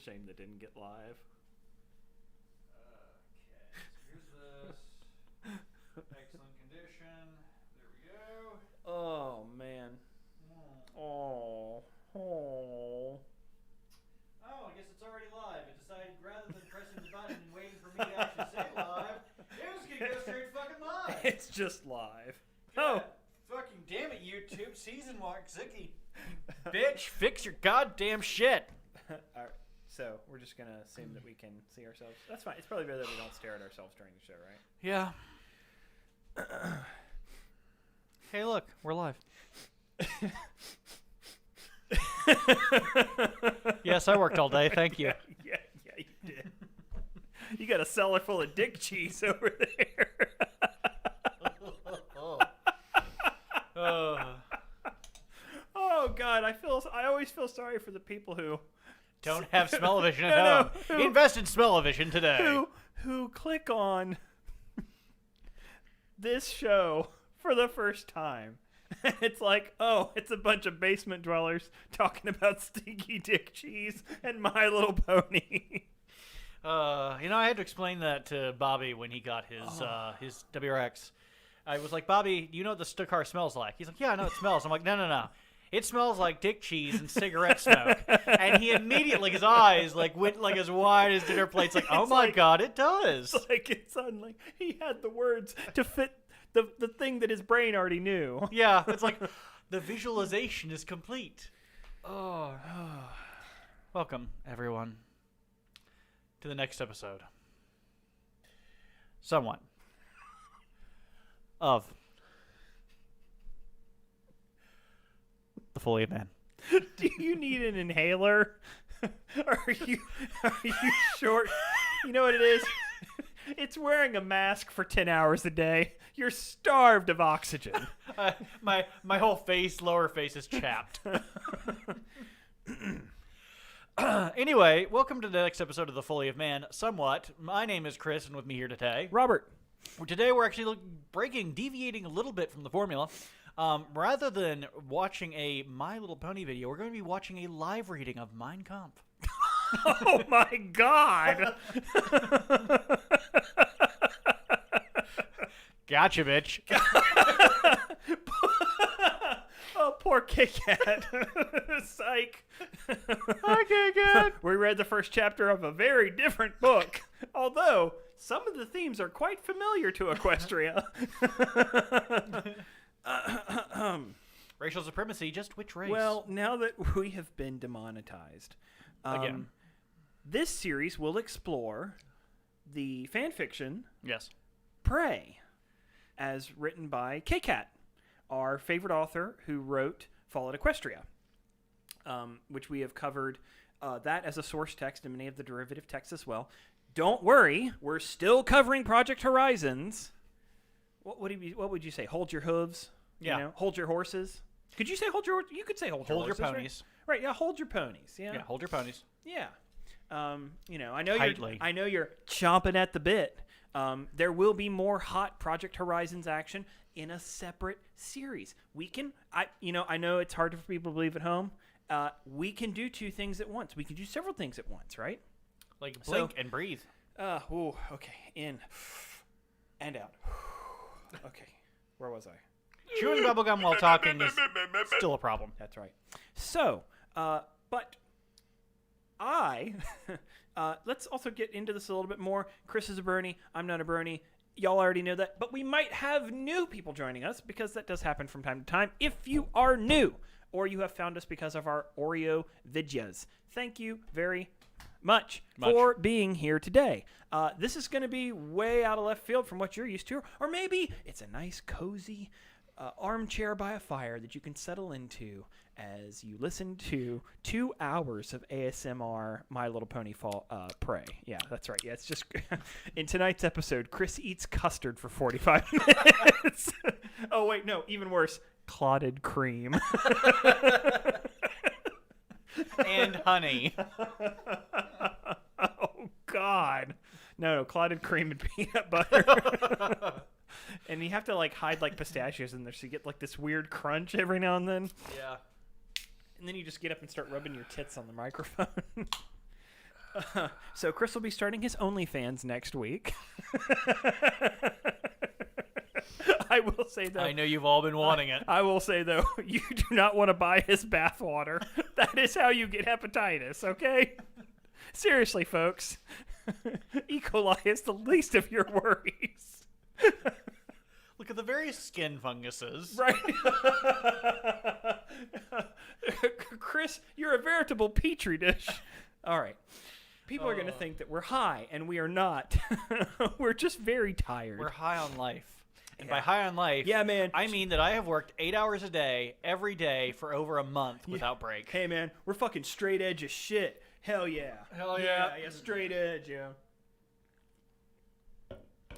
shame that didn't get live. Okay, so here's this. Excellent condition. There we go. Oh, man. Oh. Oh, I guess it's already live. It decided rather than pressing the button and waiting for me to actually say live, it was going to go straight fucking live. It's just live. God, fucking damn it, YouTube. Season walk, Zicky. Bitch, fix your goddamn shit. All right. So we're just going to assume that we can see ourselves. That's fine. It's probably better that we don't stare at ourselves during the show, right? Yeah. Hey, look. We're live. Yes, I worked all day. Thank you. Yeah, you did. You got a cellar full of dick cheese over there. Oh God, I always feel sorry for the people who don't have smell-o-vision at home. Invest in smell-o-vision today. Who click on this show for the first time. It's like, oh, it's a bunch of basement dwellers talking about stinky dick cheese and My Little Pony. I had to explain that to Bobby when he got his WRX. I was like, Bobby, do you know what the car smells like? He's like, yeah, I know it smells. I'm like, no. It smells like dick cheese and cigarette smoke. And he immediately, his eyes went as wide as dinner plates. Like, oh my God, it does. It's suddenly he had the words to fit the thing that his brain already knew. Yeah, it's like the visualization is complete. Oh. Welcome, everyone, to the next episode. Somewhat of the Foley of Man. Do you need an inhaler? Are you short? You know what it is? It's wearing a mask for 10 hours a day. You're starved of oxygen. My whole lower face is chapped. Anyway, welcome to the next episode of The Foley of Man. Somewhat. My name is Chris, and with me here today, Robert. Today we're actually deviating a little bit from the formula. Rather than watching a My Little Pony video, we're going to be watching a live reading of Mein Kampf. Oh my God! Gotcha, bitch. Oh, poor Kit Kat. Psych. Hi, Kit Kat. We read the first chapter of a very different book, although some of the themes are quite familiar to Equestria. Racial supremacy, just which race? Well, now that we have been demonetized, again, this series will explore the fan fiction, yes, Prey, as written by K-Cat, our favorite author who wrote Fall at Equestria, which we have covered that as a source text and many of the derivative texts as well. Don't worry, we're still covering Project Horizons. What would you say? Hold your hooves? Yeah. You know, hold your horses? Could you say hold your horses? You could say hold your horses. Hold your ponies. Right, yeah, hold your ponies. Yeah, hold your ponies. Yeah. I know Tightly. you're chomping at the bit. There will be more hot Project Horizons action in a separate series. I know it's hard for people to believe at home. We can do two things at once. We can do several things at once, right? Like blink and breathe. Okay. In and out. Okay. Where was I? Chewing bubblegum while talking is still a problem. That's right. So, but let's also get into this a little bit more. Chris is a Brony. I'm not a Brony. Y'all already know that. But we might have new people joining us because that does happen from time to time. If you are new or you have found us because of our Oreo vidyas, thank you very much for being here today. This is going to be way out of left field from what you're used to. Or maybe it's a nice, cozy armchair by a fire that you can settle into as you listen to 2 hours of ASMR My Little Pony Prey. Yeah, that's right. Yeah, it's just in tonight's episode, Chris eats custard for 45 minutes. Oh, wait, no, even worse, clotted cream. And honey. Oh, God. No, clotted cream and peanut butter. And you have to hide pistachios in there so you get this weird crunch every now and then. Yeah. And then you just get up and start rubbing your tits on the microphone. So Chris will be starting his OnlyFans next week. I will say though. I know you've all been wanting it. I will say though, you do not want to buy his bathwater. That is how you get hepatitis. Okay. Seriously, folks. E. coli is the least of your worries. Look at the various skin funguses. Right. Chris, you're a veritable petri dish. All right. People are going to think that we're high, and we are not. We're just very tired. We're high on life. And Yeah. by high on life, Yeah, man. I mean that I have worked 8 hours a day, every day, for over a month without break. Hey, man, we're fucking straight edge as shit. Hell yeah. Hell yeah. Yeah, straight edge, yeah.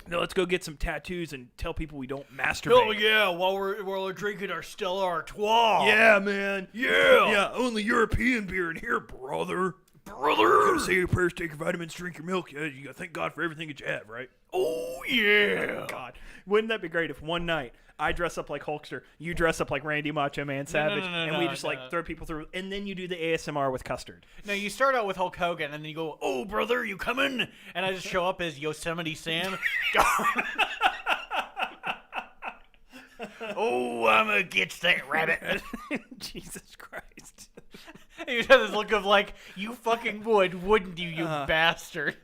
Now let's go get some tattoos and tell people we don't masturbate. Oh yeah, while we're drinking our Stella Artois. Yeah, man. Yeah. Yeah, only European beer in here, brother. Gotta say your prayers, take your vitamins, drink your milk. Yeah, you gotta thank God for everything that you have, right? Oh yeah. God, wouldn't that be great if one night I dress up like Hulkster, you dress up like Randy Macho Man Savage, and we just like throw people through, and then you do the ASMR with custard. No, you start out with Hulk Hogan, and then you go, "Oh, brother, you coming?" And I just show up as Yosemite Sam. Oh, I'm against that rabbit. Jesus Christ. And you have this look of like, you fucking would, wouldn't you, you bastard?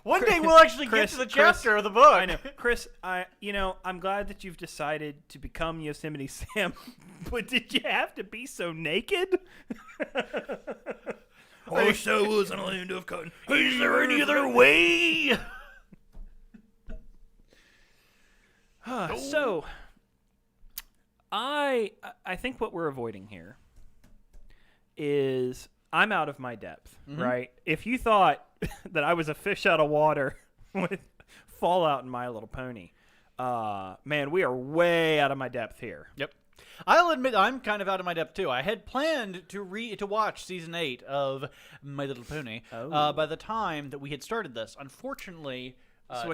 One day we'll actually get to the chapter of the book. I know, Chris. I'm glad that you've decided to become Yosemite Sam, but did you have to be so naked? I so was on a land of cotton. Is there any other way? So, I think what we're avoiding here is I'm out of my depth, right? If you thought that I was a fish out of water with Fallout and My Little Pony, man, we are way out of my depth here. Yep. I'll admit I'm kind of out of my depth too. I had planned to watch season 8 of My Little Pony by the time that we had started this. Unfortunately,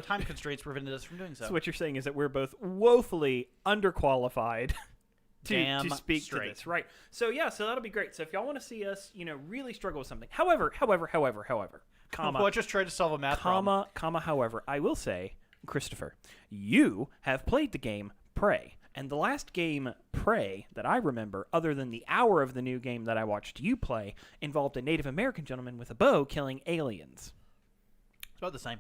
time constraints prevented us from doing so. So what you're saying is that we're both woefully underqualified to Damn speak straight. to this, right? So yeah, so that'll be great. So if y'all want to see us, really struggle with something, however, comma, Well, just try to solve a math problem. comma, however, I will say, Christopher, you have played the game Prey. And the last game, Prey, that I remember, other than the hour of the new game that I watched you play, involved a Native American gentleman with a bow killing aliens. It's about the same.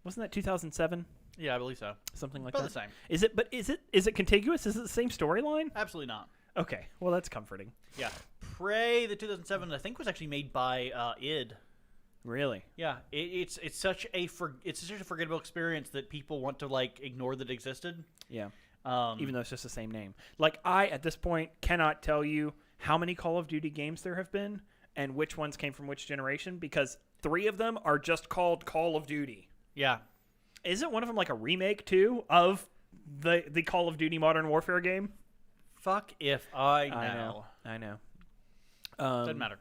Wasn't that 2007? Yeah, I believe so. Something like About that. the same. Is it? But is it contiguous? Is it the same storyline? Absolutely not. Okay, well that's comforting. Yeah. Prey, the 2007, I think, was actually made by id. Really? Yeah, it's such a forgettable experience that people want to like ignore that it existed. Yeah. Even though it's just the same name. Like I, at this point, cannot tell you how many Call of Duty games there have been and which ones came from which generation because 3 of them are just called Call of Duty. Yeah. Isn't one of them like a remake too of the Call of Duty Modern Warfare game? Fuck if I know. I know. Doesn't matter.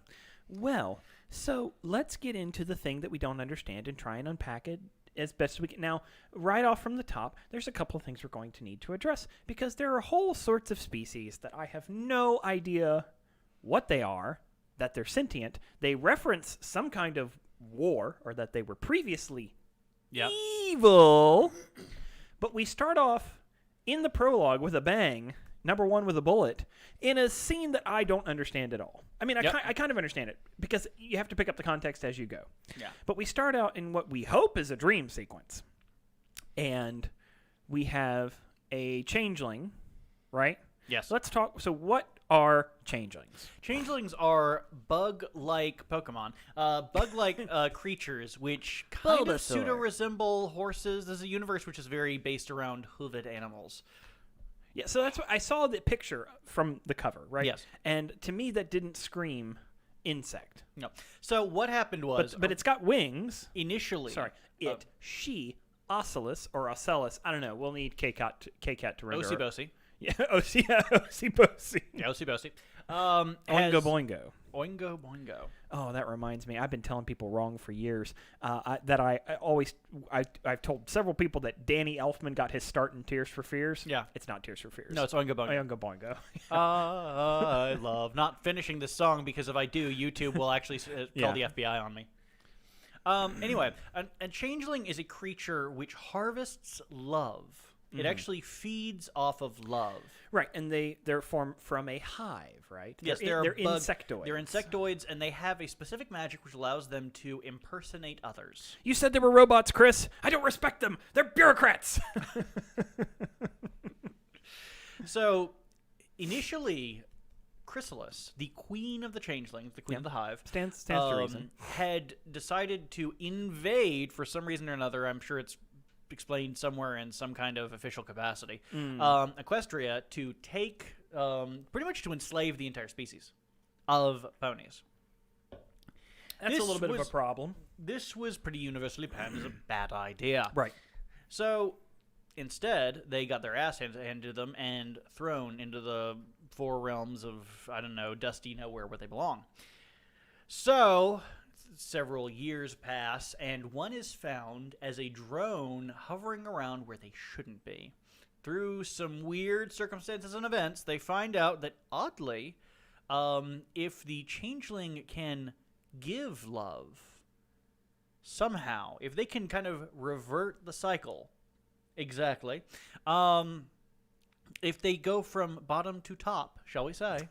Well, so let's get into the thing that we don't understand and try and unpack it as best as we can. Now, right off from the top, there's a couple of things we're going to need to address because there are whole sorts of species that I have no idea what they are, that they're sentient. They reference some kind of war or that they were previously evil. But we start off in the prologue with a bang, number 1 with a bullet, in a scene that I don't understand at all. I mean, I kind of understand it because you have to pick up the context as you go. Yeah. But we start out in what we hope is a dream sequence. And we have a changeling, right? Yes. Let's talk. So what are changelings? Changelings are bug-like Pokemon, bug-like creatures which kind of Bulbasaur. pseudo-resemble horses. There's a universe which is very based around hoofed animals. Yeah, so that's what I saw the picture from the cover, right? Yes. And to me, that didn't scream insect. No. So what happened was, But it's got wings. initially, She, Ocelus or Ocellus. I don't know. We'll need KCAT to render. Osi-Bosi. Yeah, Osi-Bosi. Yeah, Osi-Bosi. Oingo boingo. Oingo boingo. Oh, that reminds me. I've been telling people wrong for years. I've told several people that Danny Elfman got his start in Tears for Fears. Yeah. It's not Tears for Fears. No, it's Oingo boingo. Oingo boingo. I love not finishing this song because if I do, YouTube will actually call the FBI on me. Anyway, a changeling is a creature which harvests love. It actually feeds off of love. Right, and they're formed from a hive, right? Yes, they're insectoids. They're insectoids, and they have a specific magic which allows them to impersonate others. You said they were robots, Chris. I don't respect them. They're bureaucrats. So, initially, Chrysalis, the queen of the changelings, the queen of the hive, stands to reason, had decided to invade for some reason or another. I'm sure it's explained somewhere in some kind of official capacity. Equestria to take, pretty much to enslave the entire species of ponies. That's a little bit of a problem. This was pretty universally panned as a bad idea. Right. So, instead, they got their ass handed to them and thrown into the four realms of, I don't know, dusty nowhere where they belong. So, several years pass, and one is found as a drone hovering around where they shouldn't be. Through some weird circumstances and events, they find out that, oddly, if the changeling can give love, somehow, if they can kind of revert the cycle, exactly, if they go from bottom to top, shall we say,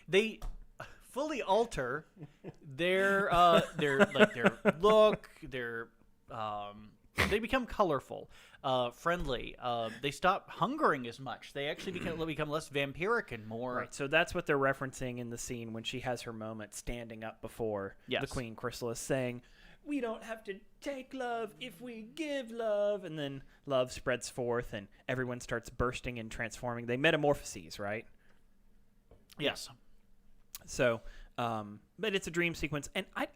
they fully alter their look, they become colorful, friendly. They stop hungering as much. They actually become less vampiric and more. Right. So that's what they're referencing in the scene when she has her moment standing up before the Queen Chrysalis, saying, "We don't have to take love if we give love," and then love spreads forth, and everyone starts bursting and transforming. They metamorphoses, right? Yes. So, but it's a dream sequence, and I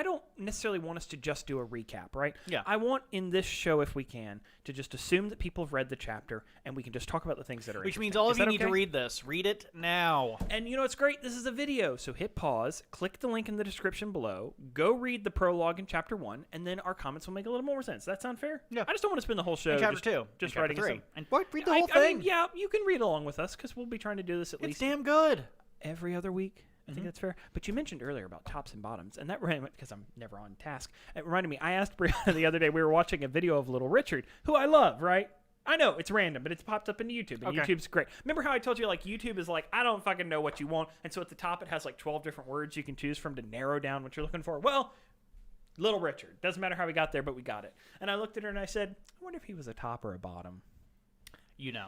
don't necessarily want us to just do a recap, right? Yeah. I want in this show, if we can, to just assume that people have read the chapter, and we can just talk about the things that are Which interesting. means all of you need okay? to read this. Read it now. And it's great. This is a video, so hit pause, click the link in the description below, go read the prologue in chapter 1, and then our comments will make a little more sense. Does that sound fair? Yeah. I just don't want to spend the whole show In chapter 2. just in writing chapter 3. some. And what? Read the whole thing. I mean, yeah, you can read along with us, because we'll be trying to do this at It's least damn good. every other week. I think that's fair. But you mentioned earlier about tops and bottoms, and that reminded me, because I'm never on task, it reminded me, I asked Brianna the other day, we were watching a video of Little Richard, who I love, right? I know, it's random, but it's popped up into YouTube, and YouTube's great. Remember how I told you, like, YouTube is like, I don't fucking know what you want, and so at the top it has, like, 12 different words you can choose from to narrow down what you're looking for? Well, Little Richard. Doesn't matter how we got there, but we got it. And I looked at her and I said, I wonder if he was a top or a bottom. You know.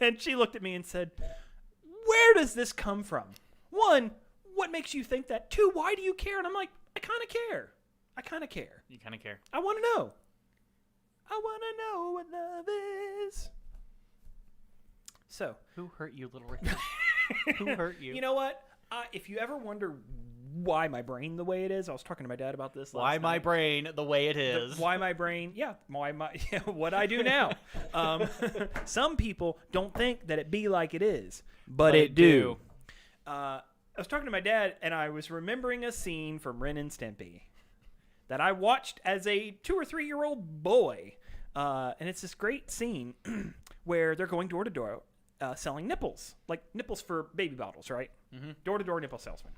And she looked at me and said, where does this come from? One, what makes you think that? Two, why do you care? And I'm like, I kind of care. I kind of care. You kind of care. I want to know. I want to know what love is. So. Who hurt you, Little Richard? Who hurt you? You know what? If you ever wonder why my brain the way it is, I was talking to my dad about this last night. Why my brain the way it is? Why my brain? Yeah. What I do now. Some people don't think that it be like it is, but it do. I was talking to my dad, and I was remembering a scene from Ren and Stimpy that I watched as a 2 or 3 year old boy. And it's this great scene where they're going door to door selling nipples, like nipples for baby bottles, right? Door to door nipple salesman.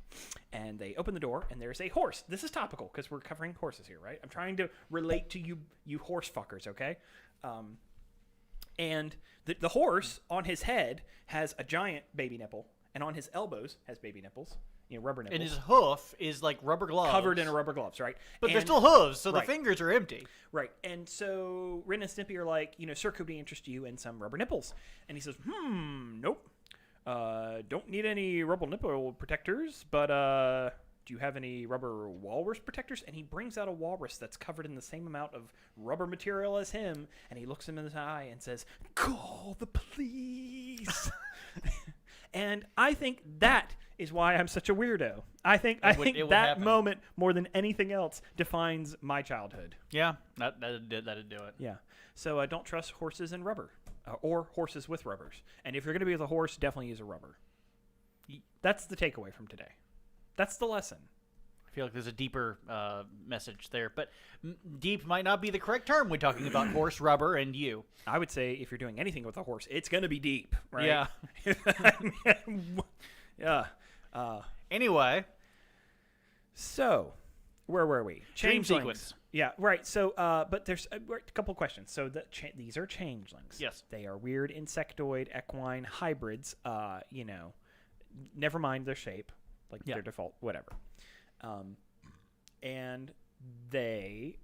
And they open the door, and there's a horse. This is topical because we're covering horses here, right? I'm trying to relate to you horse fuckers, okay? And the horse on his head has a giant baby nipple, and on his elbows has baby nipples, rubber nipples. And his hoof is like rubber gloves. Covered in rubber gloves, right? But they're still hooves, so right. the fingers are empty. Right. And so Ren and Stimpy are like, sir, could we interest you in some rubber nipples? And he says, nope. Don't need any rubber nipple protectors, but do you have any rubber walrus protectors? And he brings out a walrus that's covered in the same amount of rubber material as him, and he looks him in the eye and says, call the police. And I think that is why I'm such a weirdo. I think that moment, more than anything else, defines my childhood. Yeah, that'd do it. Yeah. So don't trust horses and rubber. or horses with rubbers. And if you're going to be with a horse, definitely use a rubber. That's the takeaway from today. That's the lesson. I feel like there's a deeper message there, but deep might not be the correct term when talking about horse, rubber, and you. I would say if you're doing anything with a horse, it's going to be deep, right? Yeah. Yeah. Anyway. So, where were we? Dream Changelings. sequence. Yeah, right. So, but there's a couple questions. So, these are changelings. Yes. They are weird insectoid equine hybrids. Never mind their shape, like their default, whatever. And they,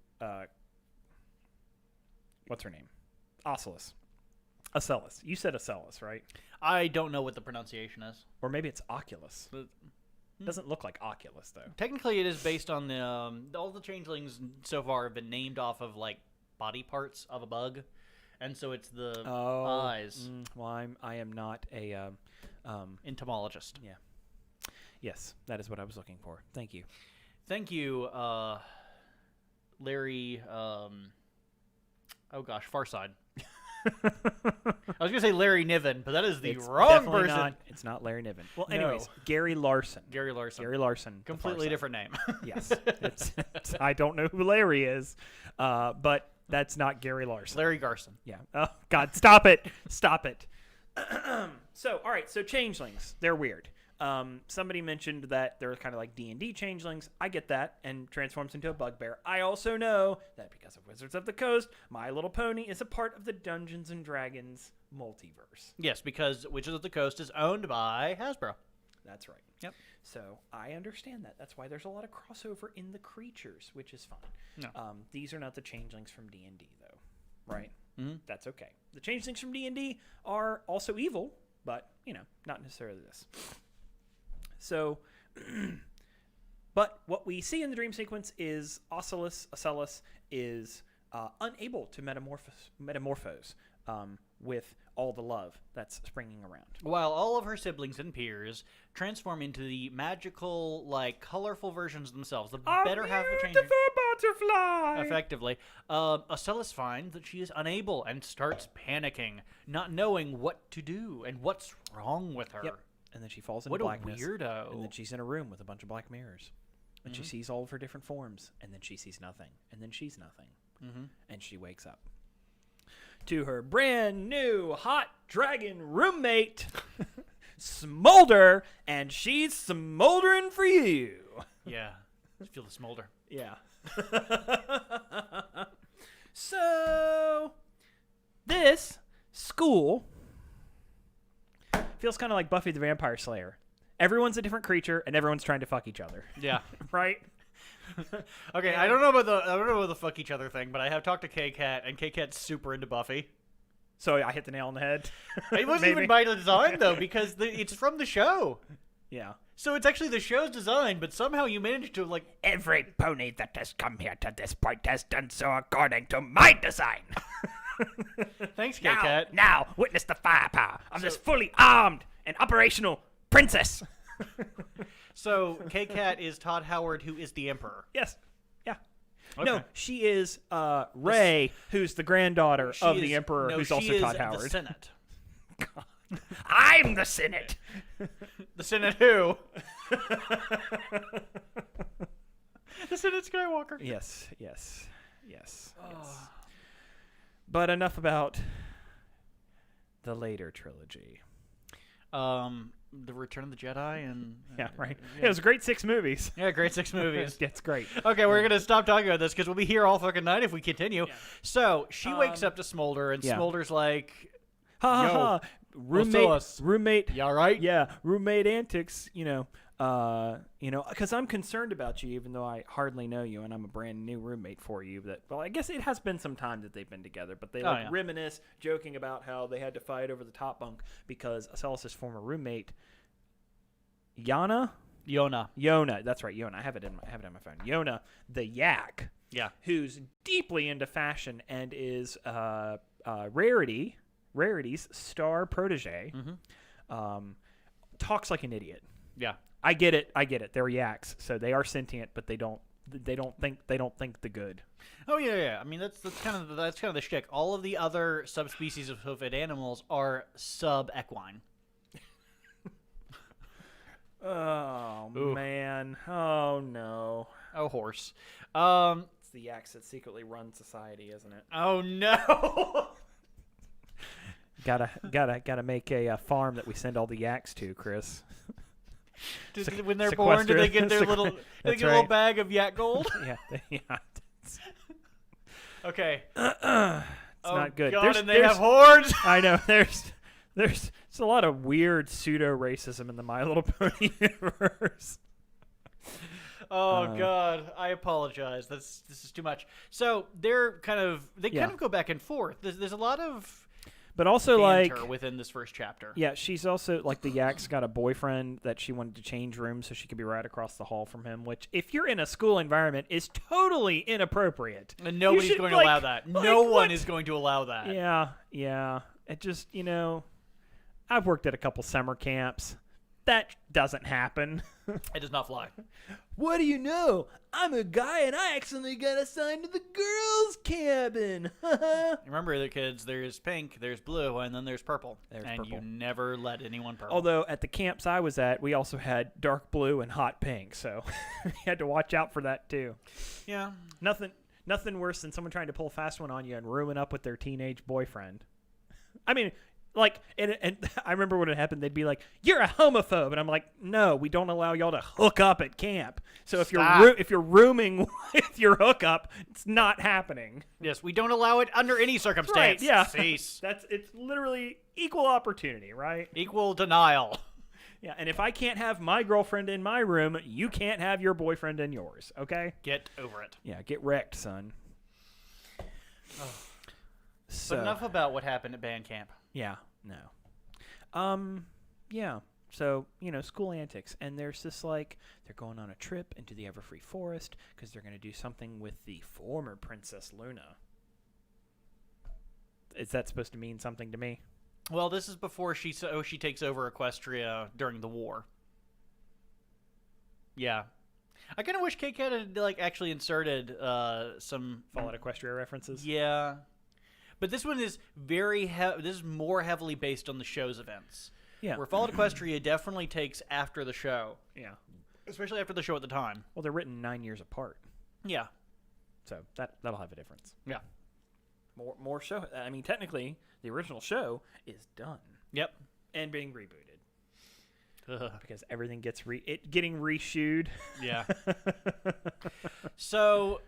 what's her name? Ocellus. You said Ocellus, right? I don't know what the pronunciation is. Or maybe it's Oculus. Doesn't look like Oculus, though. Technically, it is based on the all the changelings so far have been named off of like body parts of a bug, and so it's the eyes. Well, I am not a entomologist. Yeah. Yes, that is what I was looking for. Thank you. Thank you, Larry. Farside. I was gonna say Larry Niven, but that is the wrong person. It's not Larry Niven. Well, No. anyways, Gary Larson. Gary Larson. The Completely Farside. different name. Yes. I don't know who Larry is, but that's not Gary Larson. Larry Garson. Yeah. Oh, God, stop it. Stop it. So, all right. So, changelings. They're weird. Somebody mentioned that they're kind of like D&D changelings. I get that, and transforms into a bugbear. I also know that because of Wizards of the Coast, My Little Pony is a part of the Dungeons and Dragons multiverse. Yes, because Wizards of the Coast is owned by Hasbro. That's right. Yep. So I understand that. That's why there's a lot of crossover in the creatures, which is fine. No. These are not the changelings from D&D, though, right? Mm-hmm. That's okay. The changelings from D&D are also evil, but, not necessarily this. So, but what we see in the dream sequence is Ocellus is unable to metamorphose with all the love that's springing around. While all of her siblings and peers transform into the magical, colorful versions of themselves, the better half of change. Butterfly! Effectively, Ocellus finds that she is unable and starts panicking, not knowing what to do and what's wrong with her. Yep. And then she falls into What blackness. a weirdo. And then she's in a room with a bunch of black mirrors. And she sees all of her different forms. And then she sees nothing. And then she's nothing. And she wakes up to her brand new hot dragon roommate, Smolder. And she's smoldering for you. Yeah. I feel the smolder. Yeah. So, this school feels kind of like Buffy the Vampire Slayer. Everyone's a different creature, and everyone's trying to fuck each other. Yeah. Right? Okay, I don't know about the fuck each other thing, but I have talked to K-Cat, and K-Cat's super into Buffy. So I hit the nail on the head. It wasn't even by design, though, because it's from the show. Yeah. So it's actually the show's design, but somehow you managed to, Every pony that has come here to this point has done so according to my design. Thanks, K-Cat. Now, witness the firepower of this fully armed and operational princess. So K-Cat is Todd Howard, who is the Emperor. Yes. Yeah. Okay. No, she is Rey, who's the granddaughter of the Emperor, no, who's she also is Todd Howard. the Senate. I'm the Senate. The Senate who? The Senate Skywalker. Yes. But enough about the later trilogy. The Return of the Jedi and Yeah, right. It was a great 6 movies. yeah, great 6 movies. It's great. Okay, we're gonna stop talking about this because we'll be here all fucking night if we continue. Yeah. So she wakes up to Smolder, and Smolder's like, Ha ha Yo, ha. Roommate. "Yeah, right." Yeah, roommate antics. Because I'm concerned about you, even though I hardly know you, and I'm a brand new roommate for you. I guess it has been some time that they've been together, but they reminisce, joking about how they had to fight over the top bunk because Ocellus' former roommate, Yona, that's right, Yona. I have it in my phone. Yona, the yak, who's deeply into fashion and is Rarity's star protege, talks like an idiot. Yeah. I get it. They're yaks, so they are sentient, but they don't They don't think the good. Oh yeah. I mean, that's kind of the shtick. All of the other subspecies of hoof-ed animals are sub-equine. Oh Ooh. man. Oh no. Oh, horse. It's the yaks that secretly run society, isn't it? Oh no. Gotta make a farm that we send all the yaks to, Chris. When they're born, do they get their little little bag of yak gold? Yeah. Okay. It's not good. God, and they have hordes. I know. There's a lot of weird pseudo racism in the My Little Pony universe. Oh God, I apologize. This is too much. So they kind of go back and forth. There's a lot of but also banter within this first chapter. Yeah, she's also like the yak's got a boyfriend that she wanted to change rooms so she could be right across the hall from him, which if you're in a school environment is totally inappropriate. And nobody's going to allow that. No one is going to allow that. Yeah. It just, I've worked at a couple summer camps. That doesn't happen. It does not fly. What do you know? I'm a guy and I accidentally got assigned to the girls' cabin. Remember, the kids, there's pink, there's blue, and then there's purple. There's and purple. You never let anyone purple. Although at the camps I was at, we also had dark blue and hot pink, so we had to watch out for that too. Yeah. Nothing worse than someone trying to pull a fast one on you and ruin up with their teenage boyfriend. I mean, like, and I remember when it happened, they'd be like, "You're a homophobe," and I'm like, "No, we don't allow y'all to hook up at camp. So if you're rooming with your hookup, it's not happening." Yes, we don't allow it under any circumstance. Right? Yeah, Cease. It's literally equal opportunity, right? Equal denial. Yeah, and if I can't have my girlfriend in my room, you can't have your boyfriend in yours. Okay? Get over it. Yeah, get wrecked, son. Oh. So, But enough about what happened at band camp. Yeah, no. Yeah. So, school antics. And there's this, they're going on a trip into the Everfree Forest because they're going to do something with the former Princess Luna. Is that supposed to mean something to me? Well, this is before she takes over Equestria during the war. Yeah. I kind of wish K-Cat had, actually inserted some Fallout Equestria references? Yeah. But this one is this is more heavily based on the show's events. Yeah. Where Fallout Equestria definitely takes after the show. Yeah. Especially after the show at the time. Well, they're written 9 years apart. Yeah. So that'll have a difference. Yeah. More show. I mean, technically, the original show is done. Yep. And being rebooted. Because everything gets getting reshooed. Yeah. So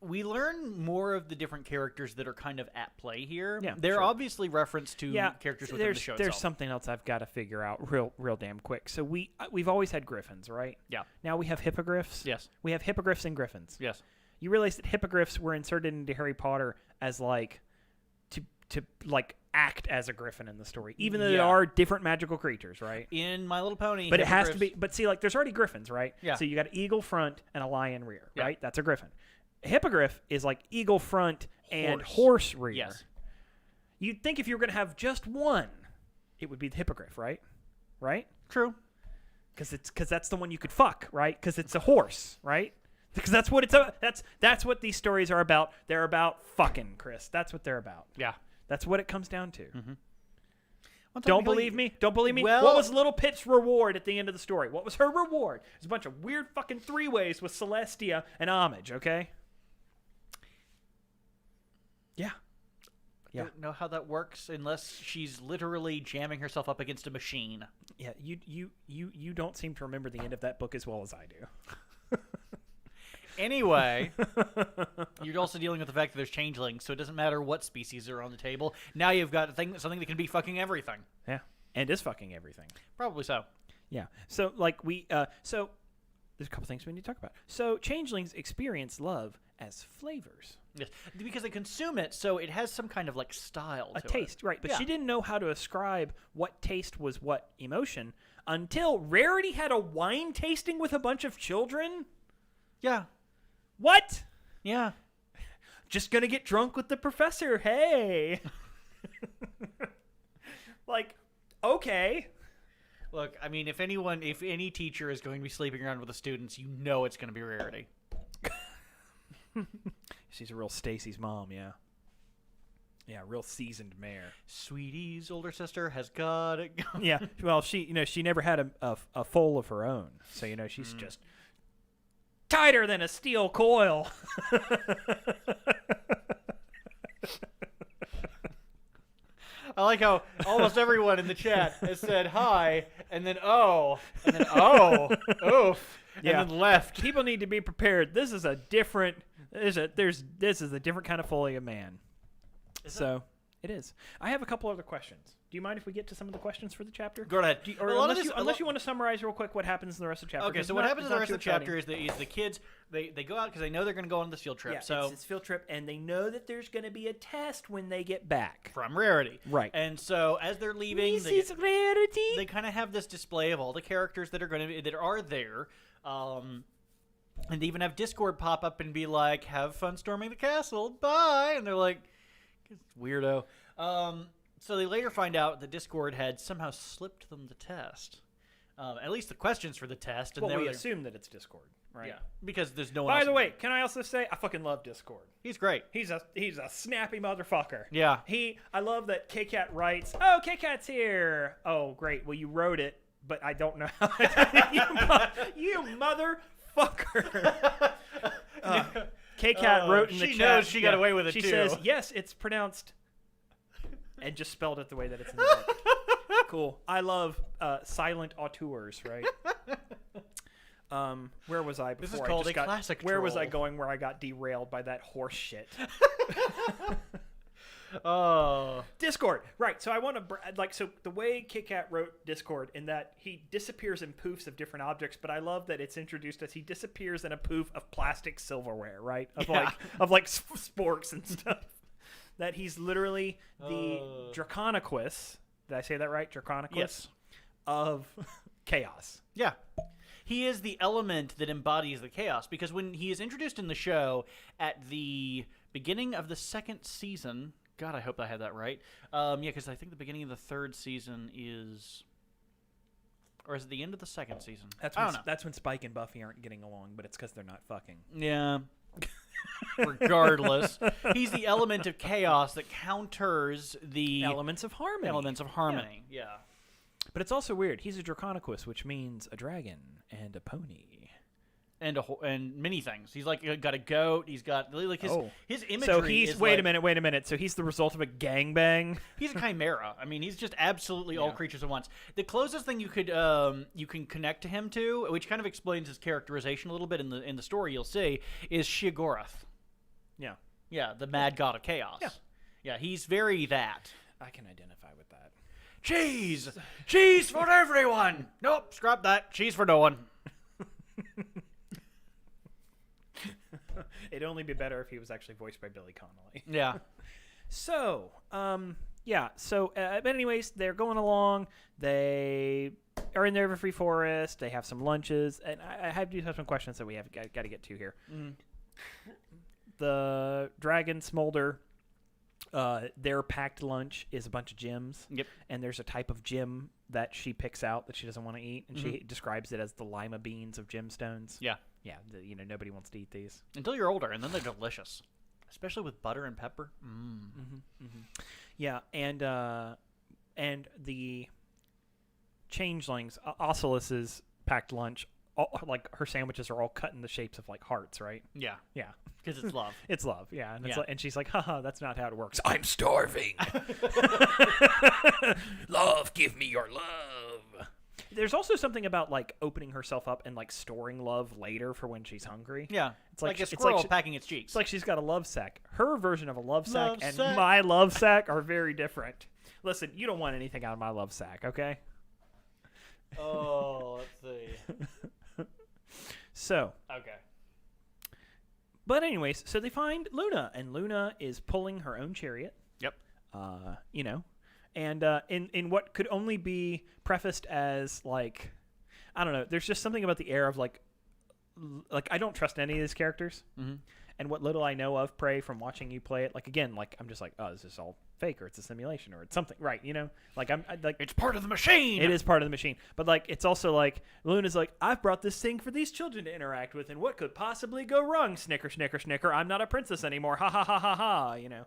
we learn more of the different characters that are kind of at play here. Yeah, they're sure. obviously referenced to characters within the show There's itself. something else I've got to figure out real damn quick. So we've always had griffins, right? Yeah. Now we have hippogriffs. Yes. We have hippogriffs and griffins. Yes. You realize that hippogriffs were inserted into Harry Potter as to act as a griffin in the story, even though they are different magical creatures, right? In My Little Pony, but it has to be. But see, there's already griffins, right? Yeah. So you got an eagle front and a lion rear, Yeah. right? That's a griffin. A hippogriff is eagle front and horse rear. Yes. You'd think if you were going to have just one, it would be the hippogriff, right? Right? True. Because that's the one you could fuck, right? Because it's a horse, right? Because that's what that's what these stories are about. They're about fucking, Chris. That's what they're about. Yeah. That's what it comes down to. Mm-hmm. Don't believe me? Don't believe me? Well, what was Little Pit's reward at the end of the story? What was her reward? It was a bunch of weird fucking three-ways with Celestia and Homage, okay? Yeah. I don't know how that works unless she's literally jamming herself up against a machine. Yeah, you don't seem to remember the end of that book as well as I do. Anyway, you're also dealing with the fact that there's changelings, so it doesn't matter what species are on the table. Now you've got something that can be fucking everything. Yeah, and is fucking everything. Probably so. Yeah. So so there's a couple things we need to talk about. So changelings experience love as flavors. Yes, because they consume it, so it has some kind of style to a taste, it. Right? But Yeah. she didn't know how to ascribe what taste was what emotion until Rarity had a wine tasting with a bunch of children. Yeah. What? Yeah. Just gonna get drunk with the professor. Hey. Okay. Look, I mean, if any teacher is going to be sleeping around with the students, you know it's going to be Rarity. She's a real Stacy's mom, yeah. Yeah, real seasoned mare. Sweetie's older sister has got it going. Yeah, well, she never had a foal of her own, so she's just tighter than a steel coil. I like how almost everyone in the chat has said hi, and then oof, Yeah. and then left. People need to be prepared. This is a different. This is a different kind of Foley of man. It is. I have a couple other questions. Do you mind if we get to some of the questions for the chapter? Go ahead. Unless you want to summarize real quick what happens in the rest of the chapter. Okay, so what happens in the rest of the chapter is the kids, they go out because they know they're going to go on this field trip. Yeah, so it's this field trip, and they know that there's going to be a test when they get back. From Rarity. Right. And so as they're leaving, Rarity. they kind of have this display of all the characters that are there. And they even have Discord pop up and be like, have fun storming the castle. Bye. And they're like, weirdo. So they later find out the Discord had somehow slipped them the test. At least the questions for the test. And Well, we assume that it's Discord, right? Yeah, because there's no one By else the way, can I also say I fucking love Discord. he's great. He's a snappy motherfucker. Yeah. I love that K-Cat writes, "Oh, K-Cat's here." Oh, great. Well, you wrote it, but I don't know how. you motherfucker. K-Cat wrote in the chat. She knows she got away with it, she too. says, "Yes, it's pronounced," and just spelled it the way that it's in the book. Cool. I love silent auteurs, right? Where was I before? This is called I just a classic Where was I troll. going where I got derailed by that horse shit? Oh. Discord, right? So I want to so the way Kit Kat wrote Discord in that he disappears in poofs of different objects, but I love that it's introduced as he disappears in a poof of plastic silverware, right? Of sporks and stuff. That he's literally the Draconequus. Did I say that right? Draconequus? Yes. Of chaos. Yeah. He is the element that embodies the chaos, because when he is introduced in the show at the beginning of the second season, God, I hope I had that right. Yeah, because I think the beginning of the third season is, or is it the end of the second season? I don't know. That's when Spike and Buffy aren't getting along, but it's because they're not fucking. Yeah. Regardless, he's the element of chaos that counters the Elements of harmony. Yeah. But it's also weird. He's a Draconequus, which means a dragon and a pony. And many things. He's like got a goat. He's got like his imagery. So he's is wait a minute. So he's the result of a gangbang. He's a chimera. I mean, he's just absolutely all creatures at once. The closest thing you can connect to him to, which kind of explains his characterization a little bit in the story, you'll see, is Sheogorath. Yeah. Yeah, the mad god of chaos. Yeah. Yeah, he's very that. I can identify with that. Cheese! Cheese for everyone! Nope, scrap that. Cheese for no one. It'd only be better if he was actually voiced by Billy Connolly. Yeah. So, but anyways, they're going along. They are in the Everfree Forest. They have some lunches. And I have some questions that we have got to get to here. Mm. The Dragon Smolder, their packed lunch is a bunch of gems. Yep. And there's a type of gem that she picks out that she doesn't want to eat. And she describes it as the lima beans of gemstones. Yeah. Yeah, nobody wants to eat these. Until you're older, and then they're delicious. Especially with butter and pepper. Mm. Mm-hmm, mm-hmm. Yeah, and the changelings, Ocelus's packed lunch, like her sandwiches are all cut in the shapes of like hearts, right? Yeah. Yeah. Because it's love. It's love, yeah. And, Yeah. and she's like, haha, that's not how it works. I'm starving. Love, give me your love. There's also something about like opening herself up and like storing love later for when she's hungry. Yeah. It's like a squirrel packing its cheeks. It's like she's got a love sack. Her version of a love sack Love and sack. my love sack are very different. Listen, you don't want anything out of my love sack, okay? Oh, let's see. So. Okay. But anyways, so they find Luna, and Luna is pulling her own chariot. Yep. And in what could only be prefaced as like, I don't know. There's just something about the air of like I don't trust any of these characters. Mm-hmm. And what little I know of Prey from watching you play it, like again, like I'm just like, oh, this is all fake or it's a simulation or it's something, right? You know, like It's part of the machine. it is part of the machine, but like it's also like Luna's like, I've brought this thing for these children to interact with, and what could possibly go wrong? Snicker, snicker, snicker. I'm not a princess anymore. Ha ha ha ha ha. You know.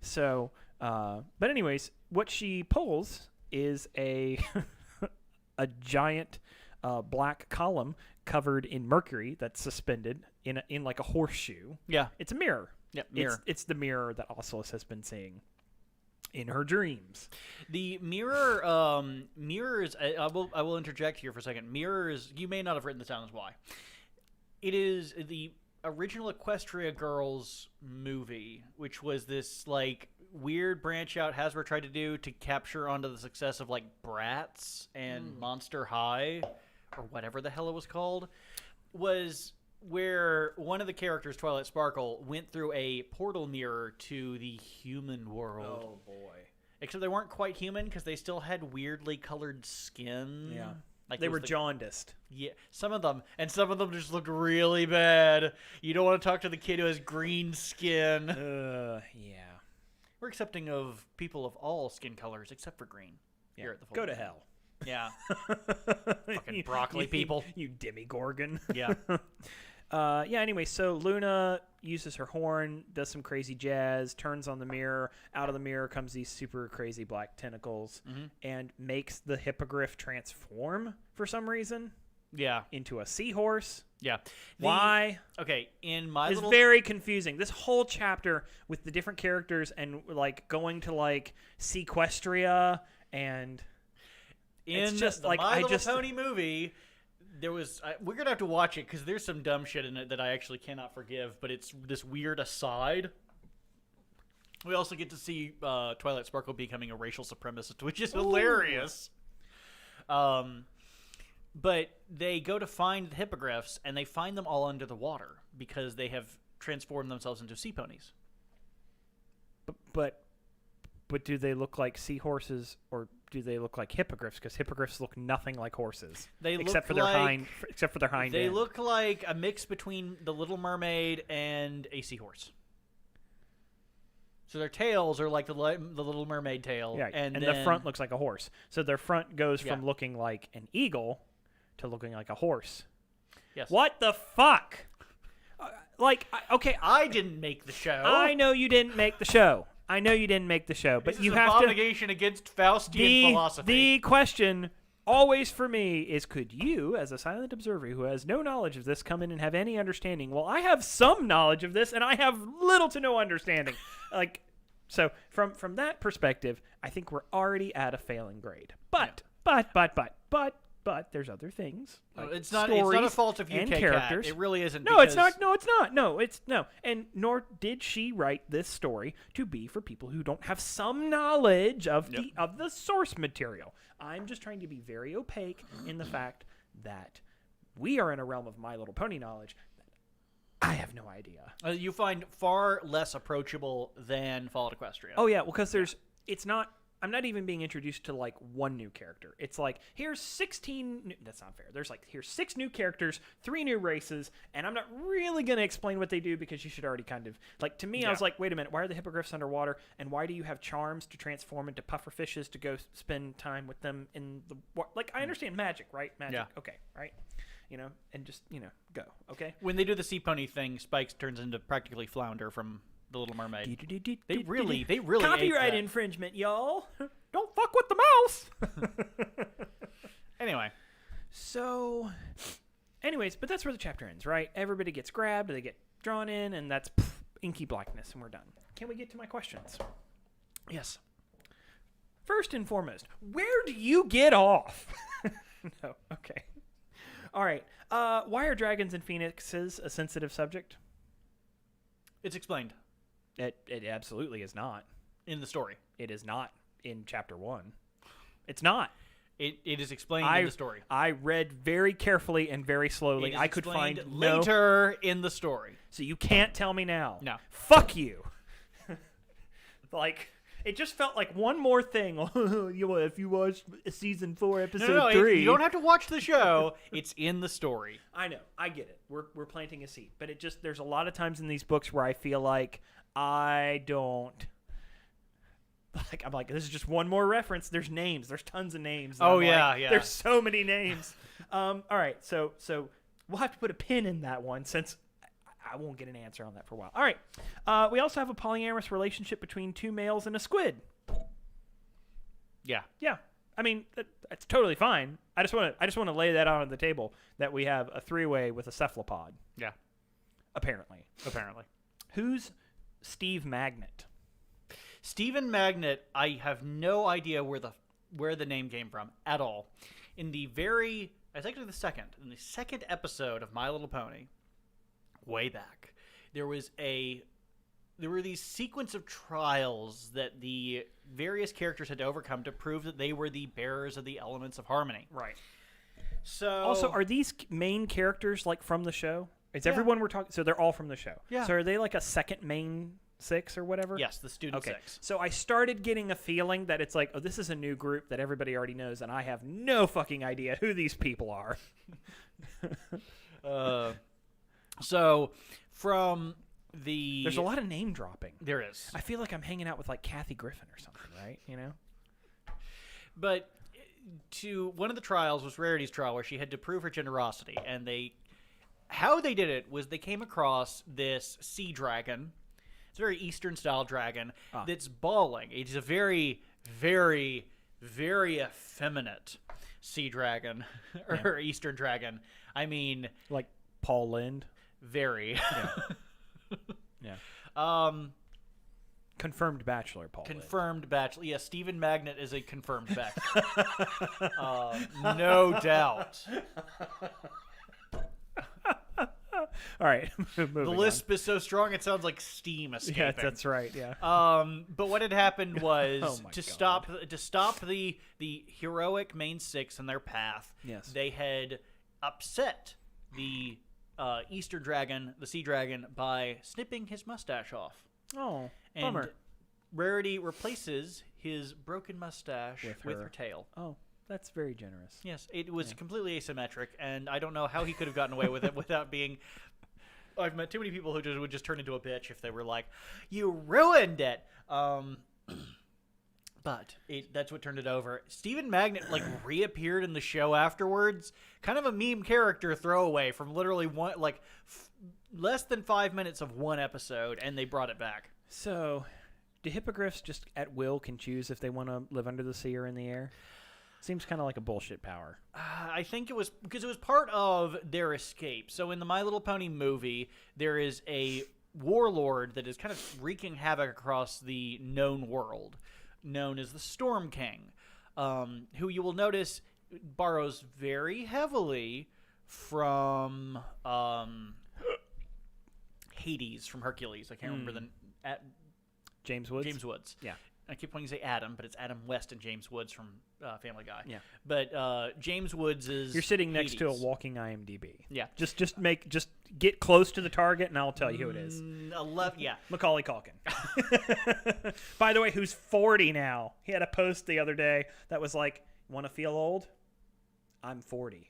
So, but anyways, what she pulls is a a giant black column covered in mercury that's suspended in like a horseshoe. Yeah. It's a mirror. Yeah, mirror. It's the mirror that Ocelus has been seeing in her dreams. The mirror, mirrors. I will interject here for a second. Mirrors. You may not have written this down as why. It is the original Equestria Girls movie, which was this like weird branch out Hasbro tried to do to capture onto the success of like Bratz and Monster High, or whatever the hell it was called, was where one of the characters, Twilight Sparkle, went through a portal mirror to the human world. Oh boy! Except they weren't quite human because they still had weirdly colored skin. Yeah, like they were jaundiced. Yeah, some of them just looked really bad. You don't want to talk to the kid who has green skin. Yeah. We're accepting of people of all skin colors except for green. Yeah. Here at the Go FoM. to hell. Yeah. Fucking broccoli people. You demigorgon. Yeah. Yeah, anyway, so Luna uses her horn, does some crazy jazz, turns on the mirror. Out of the mirror comes these super crazy black tentacles and makes the hippogriff transform for some reason Yeah. into a seahorse. Yeah. Why? Okay, in my It's little... very confusing. This whole chapter with the different characters and like going to like Sequestria and In it's just the like My I Little just Pony movie, there was... we're going to have to watch it because there's some dumb shit in it that I actually cannot forgive, but it's this weird aside. We also get to see Twilight Sparkle becoming a racial supremacist, which is hilarious. But they go to find the hippogriffs, and they find them all under the water because they have transformed themselves into sea ponies. but do they look like seahorses or do they look like hippogriffs? Because hippogriffs look nothing like horses. Except for their hind They end. look like a mix between the Little Mermaid and a seahorse. So their tails are like the Little Mermaid tail. Yeah, and the then, front looks like a horse. So their front goes from Yeah. looking like an eagle to looking like a horse. Yes. What the fuck? Okay, I didn't make the show. I know you didn't make the show. But This you is have to. abomination against Faustian philosophy. The question always for me is, could you, as a silent observer who has no knowledge of this, come in and have any understanding? Well, I have some knowledge of this, and I have little to no understanding. So from that perspective, I think we're already at a failing grade. But there's other things. Like it's not stories a fault of and UK characters. Cat. It really isn't. No, it's because- not. No, it's not. No, it's no. And nor did she write this story to be for people who don't have some knowledge of the source material. I'm just trying to be very opaque in the fact that we are in a realm of My Little Pony knowledge that I have no idea. You find far less approachable than Fall of Equestria. Oh yeah, well, because it's not. I'm not even being introduced to like one new character. It's like here's 16. That's not fair. There's like here's 6 new characters, 3 new races, and I'm not really gonna explain what they do because you should already kind of like. To me, I was like, wait a minute, why are the hippogriffs underwater, and why do you have charms to transform into pufferfishes to go spend time with them in the like? I understand magic, right? Magic, Yeah. okay, right? And just go, okay. When they do the sea pony thing, Spikes turns into practically Flounder from The Little Mermaid. They really copyright ate that. infringement, y'all. Don't fuck with the mouse. Anyway, so, anyways, but that's where the chapter ends, right? Everybody gets grabbed, they get drawn in, and that's inky blackness, and we're done. Can we get to my questions? yes. First and foremost, where do you get off? No, okay. All right. Why are dragons and phoenixes a sensitive subject? It's explained It absolutely is not. in the story. It is not in chapter 1. It's not. It is explained in the story. I read very carefully and very slowly. It is I could find explained no. later in the story. So you can't tell me now. No. Fuck you. Like, it just felt like one more thing. If you watched season 4, episode No, 3. you don't have to watch the show. It's in the story. I know. I get it. We're planting a seed. But it just, there's a lot of times in these books where I feel like I don't. Like, I'm like, this is just one more reference. There's names. There's tons of names. And Oh, I'm yeah, like, yeah. There's so many names. All right, so we'll have to put a pin in that one since I won't get an answer on that for a while. All right, we also have a polyamorous relationship between 2 males and a squid. Yeah. Yeah, I mean that's totally fine. I just want to lay that out on the table that we have a 3-way with a cephalopod. Yeah. Apparently. Who's Steve Magnet? Stephen Magnet, I have no idea where the name came from at all. In the second episode of My Little Pony, way back, there were these sequence of trials that the various characters had to overcome to prove that they were the bearers of the elements of harmony. Right. So Also, are these main characters like from the show? Is everyone we're talking? So they're all from the show. Yeah. So are they like a second main 6 or whatever? Yes, the student Okay. 6. So I started getting a feeling that it's like, oh, this is a new group that everybody already knows, and I have no fucking idea who these people are. So from the There's a lot of name dropping. there is. I feel like I'm hanging out with like Kathy Griffin or something, right? You know? But to one of the trials was Rarity's trial, where she had to prove her generosity, and how they did it was they came across this sea dragon. It's a very Eastern style dragon that's bawling. It's a very, very, very effeminate sea dragon or Eastern dragon. I mean, Like Paul Lind. very. Yeah. Confirmed bachelor, Paul Lind. Confirmed bachelor. Yeah, Stephen Magnet is a confirmed bachelor. No doubt. All right. The lisp is so strong it sounds like steam escaping. Yeah, that's right. Yeah. But what had happened was Oh my to God. stop the heroic main 6 in their path. Yes. They had upset the Easter dragon, the sea dragon, by snipping his mustache off. Oh, And bummer. Rarity replaces his broken mustache with her. her tail. Oh, that's very generous. Yes, it was completely asymmetric, and I don't know how he could have gotten away with it without being. I've met too many people who would just turn into a bitch if they were like, "You ruined it." But that's what turned it over. Stephen Magnet reappeared in the show afterwards, kind of a meme character throwaway from literally less than 5 minutes of one episode, and they brought it back. So, do hippogriffs just at will can choose if they want to live under the sea or in the air? Seems kind of like a bullshit power. I think it was because it was part of their escape. So in the My Little Pony movie, there is a warlord that is kind of wreaking havoc across the known world, known as the Storm King, who you will notice borrows very heavily from Hades from Hercules. I can't remember James Woods? James Woods. Yeah. I keep wanting to say Adam, but it's Adam West and James Woods from Family Guy. Yeah. But James Woods is You're sitting next to a Hades. walking IMDb. Yeah. Just get close to the target and I'll tell you who it is. 11, yeah. Macaulay Culkin. By the way, who's 40 now. He had a post the other day that was like, want to feel old? I'm 40.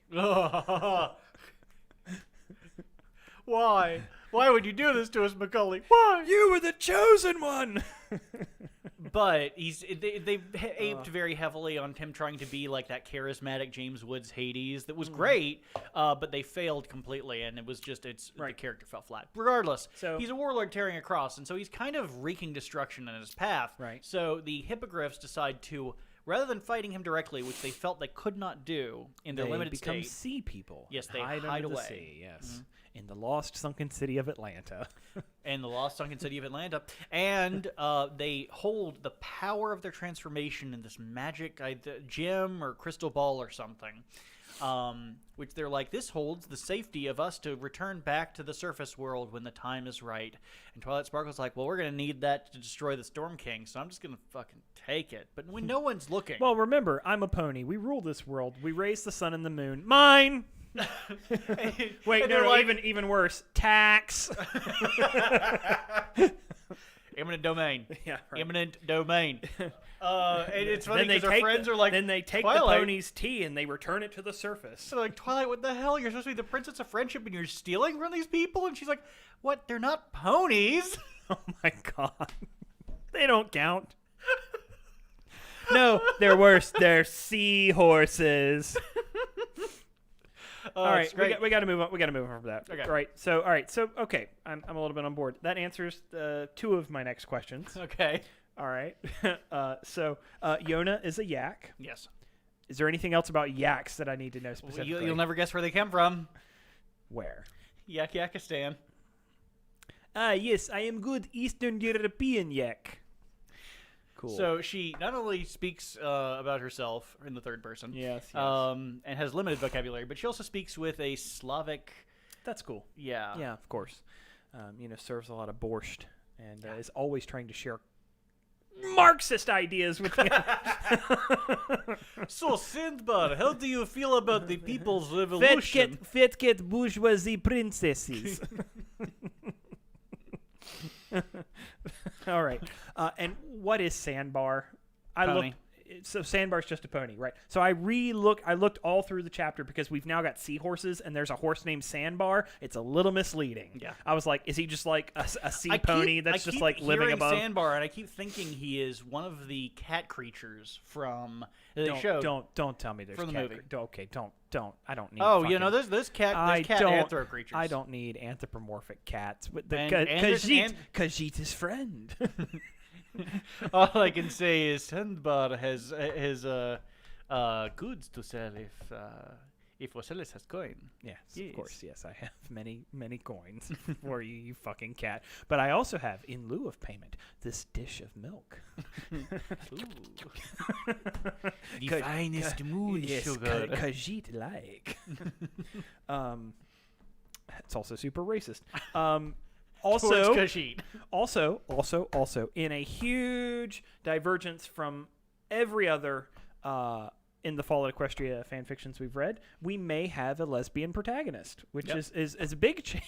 Why? Why would you do this to us, Macaulay? Why? You were the chosen one! But they've aped very heavily on him trying to be like that charismatic James Woods Hades that was great, but they failed completely, and it was just the character fell flat. Regardless, So- he's a warlord tearing across, and so he's kind of wreaking destruction in his path. Right. So the hippogriffs decide to, rather than fighting him directly, which they felt they could not do in their They limited become state. sea people. Yes, and they hide under away. the sea, yes. In the lost sunken city of Atlanta. And the lost sunken city of Atlanta, and they hold the power of their transformation in this magic gem or crystal ball or something, which they're like, this holds the safety of us to return back to the surface world when the time is right. And Twilight Sparkle's like, well, we're going to need that to destroy the Storm King, so I'm just going to fucking take it. But when no one's looking... Well, remember, I'm a pony. We rule this world. We raise the sun and the moon. Mine! Wait, And no, they're like- even worse. Tax. Eminent domain. Yeah, right. Eminent domain. And it's funny Then they because our take friends are like, then they take Twilight. the pony's tea and they return it to the surface. So like, Twilight, what the hell? You're supposed to be the princess of friendship and you're stealing from these people? And she's like, what? They're not ponies. Oh my god. They don't count. No, they're worse. They're seahorses. All right, we got to move on. We got to move on from that. Okay. All right. So okay, I'm a little bit on board. That answers two of my next questions. Okay. All right. So Yona is a yak. Yes. Is there anything else about yaks that I need to know specifically? You'll never guess where they come from. Where? Yakistan. Yes, I am good Eastern European yak. Cool. So she not only speaks about herself in the third person, yes. and has limited vocabulary, but she also speaks with a Slavic. That's cool. Yeah. Yeah, of course. Serves a lot of borscht and is always trying to share Marxist ideas with you. So, Sindbad, how do you feel about the People's Revolution? Fat cat bourgeoisie princesses. All right. And what is sandbar? Pony. So sandbar's just a pony, right? So I looked all through the chapter because we've now got seahorses and there's a horse named Sandbar. It's a little misleading. Yeah. I was like, is he just like a sea pony that's just like living above? Sandbar, and I keep thinking he is one of the cat creatures from the show. Don't tell me there's from the cat movie. Okay, don't. I don't need. Oh, fucking, there's cat anthro creatures. I don't need anthropomorphic cats. And Khajiit's friend. All I can say is Sandbar has goods to sell if Osiris has coin. Yes, of course. Yes, I have many coins for you, you fucking cat. But I also have, in lieu of payment, this dish of milk. The finest moon sugar. Khajiit like. It's also super racist. Also, in a huge divergence from every other in the Fallout Equestria fan fictions we've read, we may have a lesbian protagonist, which is a big change.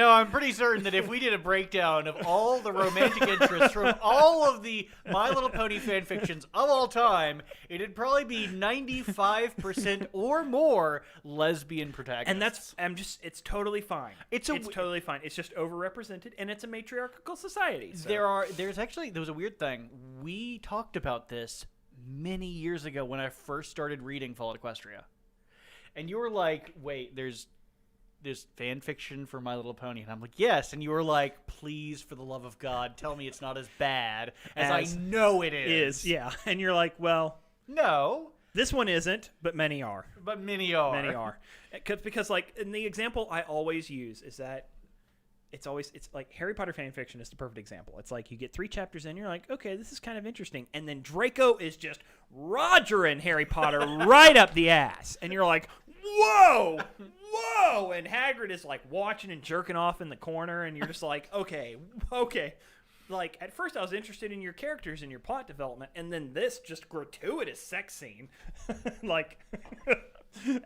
I'm pretty certain that if we did a breakdown of all the romantic interests from all of the My Little Pony fan fictions of all time, it'd probably be 95% or more lesbian protagonists. And it's totally fine. It's totally fine. It's just overrepresented, and it's a matriarchal society. So. Yeah. And you're like, well, no, this one isn't, but many are. But many are. Many are. Because like, in the example I always use is that it's like Harry Potter fan fiction is the perfect example. It's like you get 3 chapters in, you're like, okay, this is kind of interesting, and then Draco is just Rogering Harry Potter right up the ass, and you're like, whoa, and Hagrid is like watching and jerking off in the corner, and you're just like, okay. Like, at first I was interested in your characters and your plot development, and then this just gratuitous sex scene, like.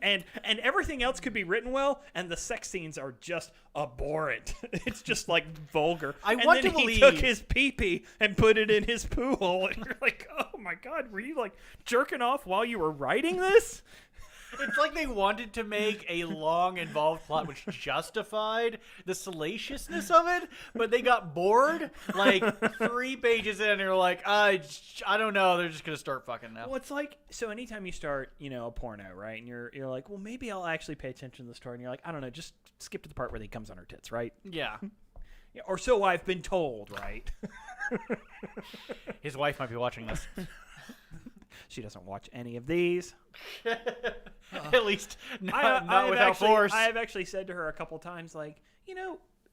And everything else could be written well, and the sex scenes are just abhorrent. It's just like vulgar. I want to believe he took his pee-pee and put it in his poo hole, and you're like, oh my god, were you like jerking off while you were writing this? It's like they wanted to make a long, involved plot which justified the salaciousness of it, but they got bored like 3 pages in and they're like, I don't know, they're just going to start fucking now. Well, it's like, so anytime you start, a porno, right, and you're like, well, maybe I'll actually pay attention to the story, and you're like, I don't know, just skip to the part where he comes on her tits, right? Yeah. Yeah, or so I've been told, right? His wife might be watching this. She doesn't watch any of these. At least not without force. I have actually said to her a couple times, like,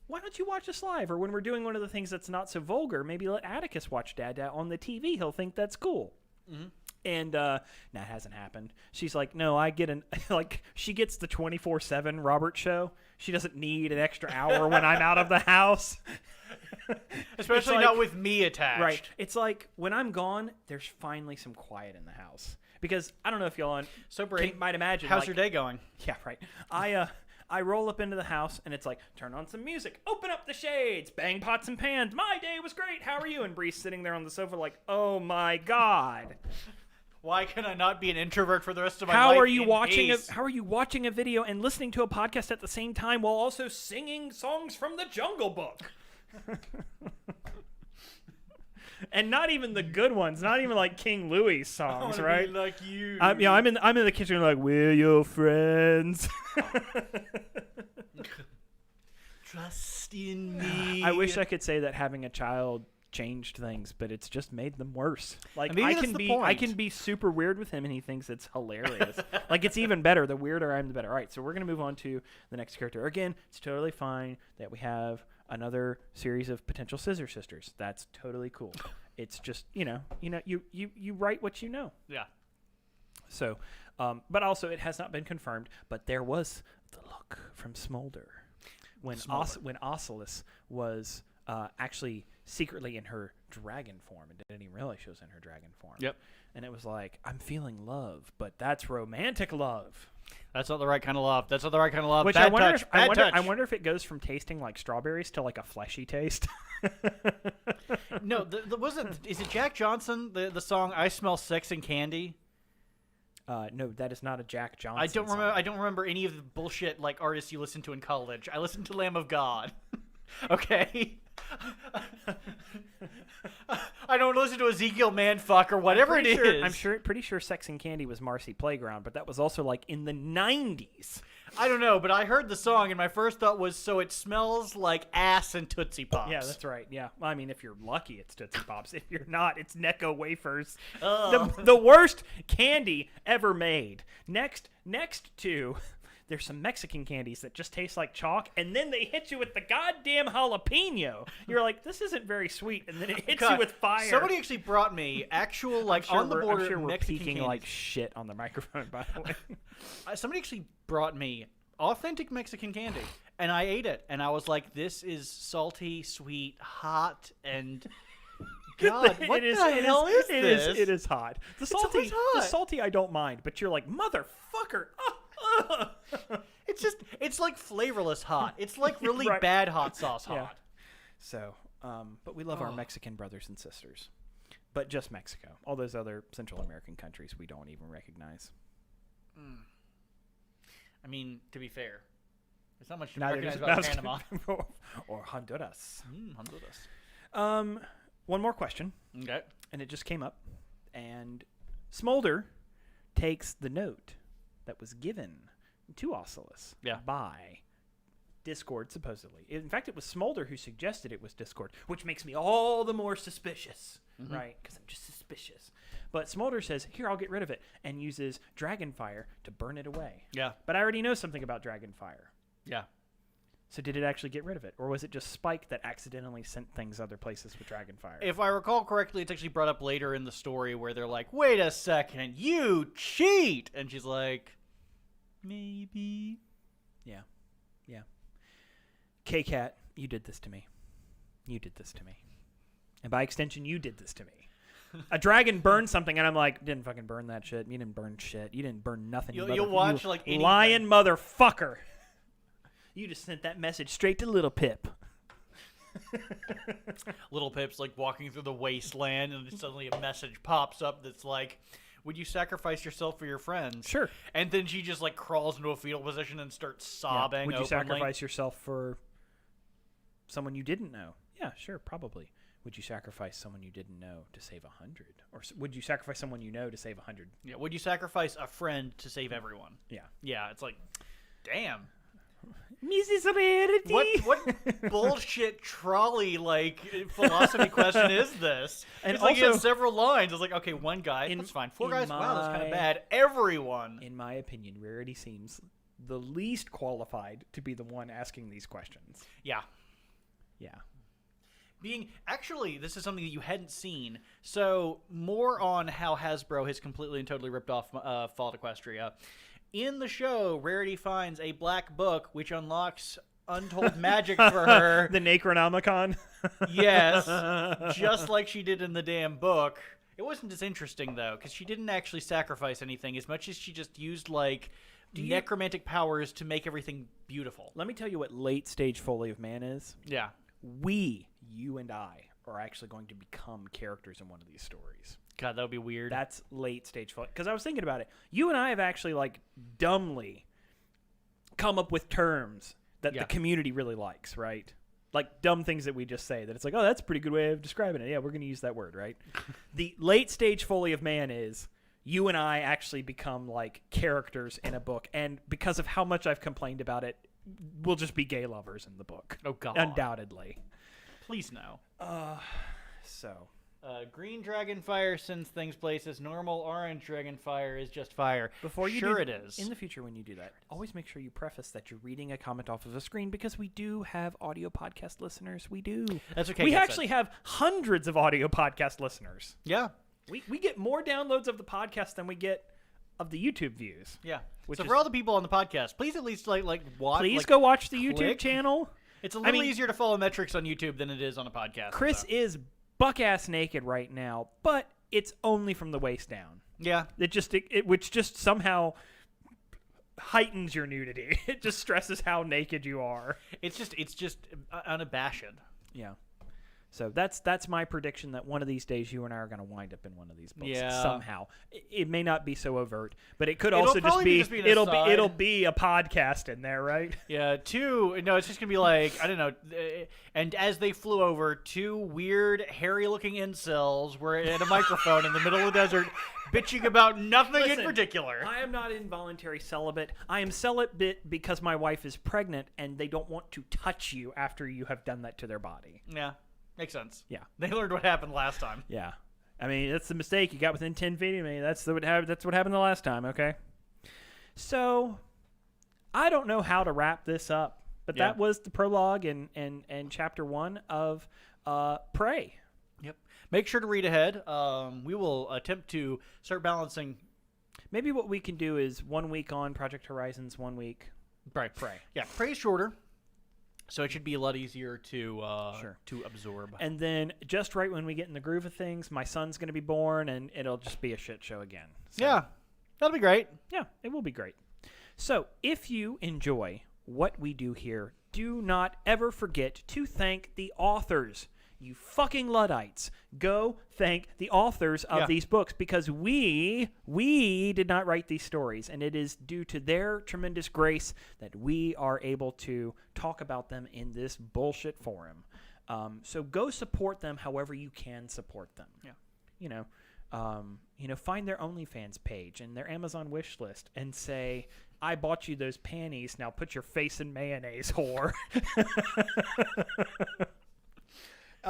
why don't you watch us live? Or when we're doing one of the things that's not so vulgar, maybe let Atticus watch Dad on the TV. He'll think that's cool. Mm-hmm. And that hasn't happened. She's like, no, I get she gets the 24/7 Robert show. She doesn't need an extra hour when I'm out of the house. Especially not with me attached. Right. It's like when I'm gone, there's finally some quiet in the house. Because I don't know if y'all might imagine. How's your day going? Yeah, right. I roll up into the house and it's like, turn on some music, open up the shades, bang pots and pans. My day was great. How are you? And Bree's sitting there on the sofa like, oh my god. Why can I not be an introvert for the rest of my life? How are you watching a video and listening to a podcast at the same time while also singing songs from the Jungle Book? And not even the good ones, not even like King Louis songs, right? Be like you. I'm in the kitchen like, we're your friends. Trust in me. I wish I could say that having a child changed things, but it's just made them worse. Like, maybe that's the point. I can be super weird with him and he thinks it's hilarious. Like, it's even better. The weirder I'm, the better. All right, so we're going to move on to the next character. Again, it's totally fine that we have another series of potential scissor sisters. That's totally cool. It's just, you write what you know. Yeah. So, but also it has not been confirmed, but there was the look from Smolder when Ocelus was actually secretly in her dragon form and didn't even realize she was in her dragon form. Yep. And it was like, I'm feeling love, but that's romantic love. That's not the right kind of love. That's not the right kind of love. Which Bad I touch. Bad touch. I wonder if it goes from tasting like strawberries to like a fleshy taste. No, is it Jack Johnson, the song I Smell Sex and Candy? No, that is not a Jack Johnson I don't song. remember. I don't remember any of the bullshit like artists you listened to in college. I listened to Lamb of God. Okay. I don't listen to Ezekiel Manfuck or whatever it is. I'm pretty sure Sex and Candy was Marcy Playground, but that was also like in the 90s. I don't know, but I heard the song and my first thought was, so it smells like ass and Tootsie Pops. Yeah, that's right. Yeah. Well, I mean, if you're lucky, it's Tootsie Pops. If you're not, it's Necco wafers. The worst candy ever made. Next to... There's some Mexican candies that just taste like chalk, and then they hit you with the goddamn jalapeno. You're like, this isn't very sweet, and then it hits you with fire. Somebody actually brought me actual, like, on the border I'm sure we're Mexican peeking candies. like shit on the microphone, by the way. Somebody actually brought me authentic Mexican candy, and I ate it, and I was like, this is salty, sweet, hot, and... God, what the hell is this? It is hot. The salty I don't mind, but you're like, motherfucker. It's like flavorless hot. It's like really Right. bad hot sauce hot. Yeah. So, but we love our Mexican brothers and sisters. But just Mexico. All those other Central American countries we don't even recognize. I mean, to be fair, there's not much to Neither recognize does about Panama. or Honduras. Honduras. One more question. Okay. And it just came up. And Smolder takes the note that was given to Ocelus by Discord, supposedly. In fact, it was Smolder who suggested it was Discord, which makes me all the more suspicious, right? Because I'm just suspicious. But Smolder says, here, I'll get rid of it, and uses Dragonfire to burn it away. Yeah. But I already know something about Dragonfire. Yeah. So did it actually get rid of it? Or was it just Spike that accidentally sent things other places with Dragonfire? If I recall correctly, it's actually brought up later in the story where they're like, wait a second, you cheat! And she's like, maybe. Yeah. K-Cat, you did this to me. You did this to me. And by extension, you did this to me. A dragon burned something, and I'm like, didn't fucking burn that shit. You didn't burn shit. You didn't burn nothing. You'll watch, like, anything. Lying motherfucker. You just sent that message straight to Little Pip. Little Pip's like walking through the wasteland, and suddenly a message pops up that's like, would you sacrifice yourself for your friends? Sure. And then she just like crawls into a fetal position and starts sobbing. Would you openly. sacrifice yourself for someone you didn't know? Yeah, sure, probably. Would you sacrifice someone you didn't know to save 100? Or would you sacrifice someone you know to save 100? Yeah. Would you sacrifice a friend to save everyone? Yeah. Yeah. It's like, damn. Mrs. Rarity. What bullshit trolley like philosophy question is this? And it's like you also- have several lines. It's like, okay, one guy, that's fine. Four guys, wow, that's kind of bad. Everyone. In my opinion, Rarity seems the least qualified to be the one asking these questions. Yeah. Yeah. Actually, this is something that you hadn't seen. So more on how Hasbro has completely and totally ripped off Fall Equestria. In the show, Rarity finds a black book which unlocks untold magic for her. The Necronomicon. Yes, just like she did in the damn book. It wasn't as interesting, though, because she didn't actually sacrifice anything as much as she just used, like, necromantic powers to make everything beautiful. Let me tell you what late-stage Foley of Man is. Yeah. We, you and I, are actually going to become characters in one of these stories. God, that would be weird. That's late stage folly. Because I was thinking about it. You and I have actually, like, dumbly come up with terms that the community really likes, right? Like dumb things that we just say that it's like, oh, that's a pretty good way of describing it. Yeah, we're going to use that word, right? The late stage folly of man is you and I actually become like characters in a book. And because of how much I've complained about it, we'll just be gay lovers in the book. Oh, God. Undoubtedly. Please no. So. Green dragon fire sends things places. Normal orange dragon fire is just fire. Before you sure do, it is. In the future, when you do that, always make sure you preface that you're reading a comment off of a screen because we do have audio podcast listeners. We do. That's okay. We actually have hundreds of audio podcast listeners. Yeah. We get more downloads of the podcast than we get of the YouTube views. Yeah. Which so is, for all the people on the podcast, please at least like watch. Please go watch the YouTube click. channel. It's a little easier to follow metrics on YouTube than it is on a podcast. Chris is buck-ass naked right now, but it's only from the waist down. Yeah. Which just somehow heightens your nudity. It just stresses how naked you are. It's just unabashed. Yeah. So that's my prediction that one of these days you and I are going to wind up in one of these books somehow. It may not be so overt, but it could also just be it'll be a podcast in there, right? Yeah. It's just gonna be like I don't know. And as they flew over, two weird hairy-looking incels were at a microphone in the middle of the desert, bitching about nothing in particular. I am not involuntary celibate. I am celibate because my wife is pregnant and they don't want to touch you after you have done that to their body. Yeah. Makes sense. Yeah. They learned what happened last time. Yeah. I mean, that's the mistake. You got within 10 feet of me. That's what happened the last time, okay? So, I don't know how to wrap this up, but that was the prologue and chapter 1 of Prey. Yep. Make sure to read ahead. We will attempt to start balancing. Maybe what we can do is 1 week on Project Horizons, 1 week Prey. Yeah, Prey's shorter. So it should be a lot easier to absorb. And then just right when we get in the groove of things, my son's going to be born, and it'll just be a shit show again. So, yeah, that'll be great. Yeah, it will be great. So if you enjoy what we do here, do not ever forget to thank the authors. You fucking Luddites. Go thank the authors of these books because we did not write these stories, and it is due to their tremendous grace that we are able to talk about them in this bullshit forum. So go support them however you can support them. Yeah. Find their OnlyFans page and their Amazon wish list and say, I bought you those panties, now put your face in mayonnaise, whore.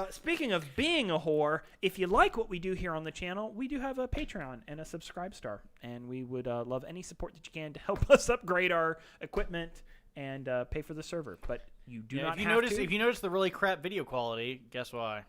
Speaking of being a whore, if you like what we do here on the channel, we do have a Patreon and a Subscribe Star, and we would love any support that you can to help us upgrade our equipment and pay for the server. But you do not have to. If you notice the really crap video quality, guess why?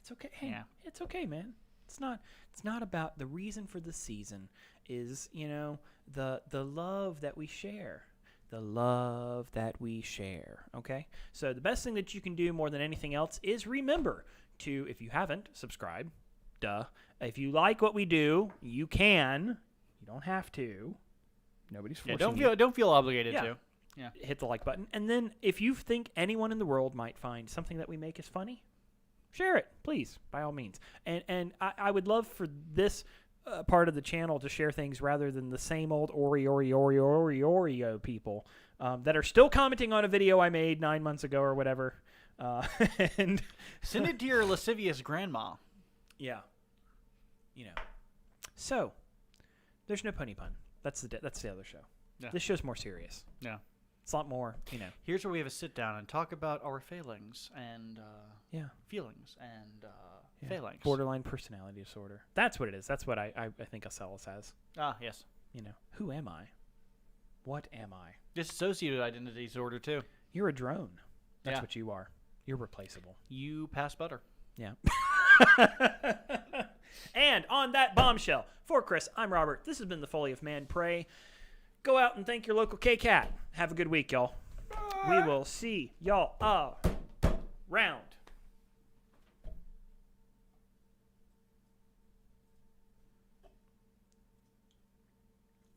It's okay. Hey, it's okay, man. It's not about the reason for the season. Is the love that we share. The love that we share, okay? So the best thing that you can do more than anything else is remember to, if you haven't, subscribe. Duh. If you like what we do, you can. You don't have to. Nobody's forcing you. Don't feel obligated to. Yeah. Hit the like button. And then if you think anyone in the world might find something that we make is funny, share it, please, by all means. And I would love for this part of the channel to share things rather than the same old Oreo people that are still commenting on a video I made 9 months ago or whatever. And send it to your lascivious grandma. Yeah. So, there's no pony pun. That's the other show. Yeah. This show's more serious. Yeah. It's a lot more, Here's where we have a sit down and talk about our failings and feelings and failings. Borderline personality disorder. That's what it is. That's what I think I'll sell us as. Ah, yes. Who am I? What am I? Dissociative identity disorder, too. You're a drone. That's what you are. You're replaceable. You pass butter. Yeah. And on that bombshell, for Chris, I'm Robert. This has been the Folly of Man Prey. Go out and thank your local K-Cat. Have a good week, y'all. We will see y'all around.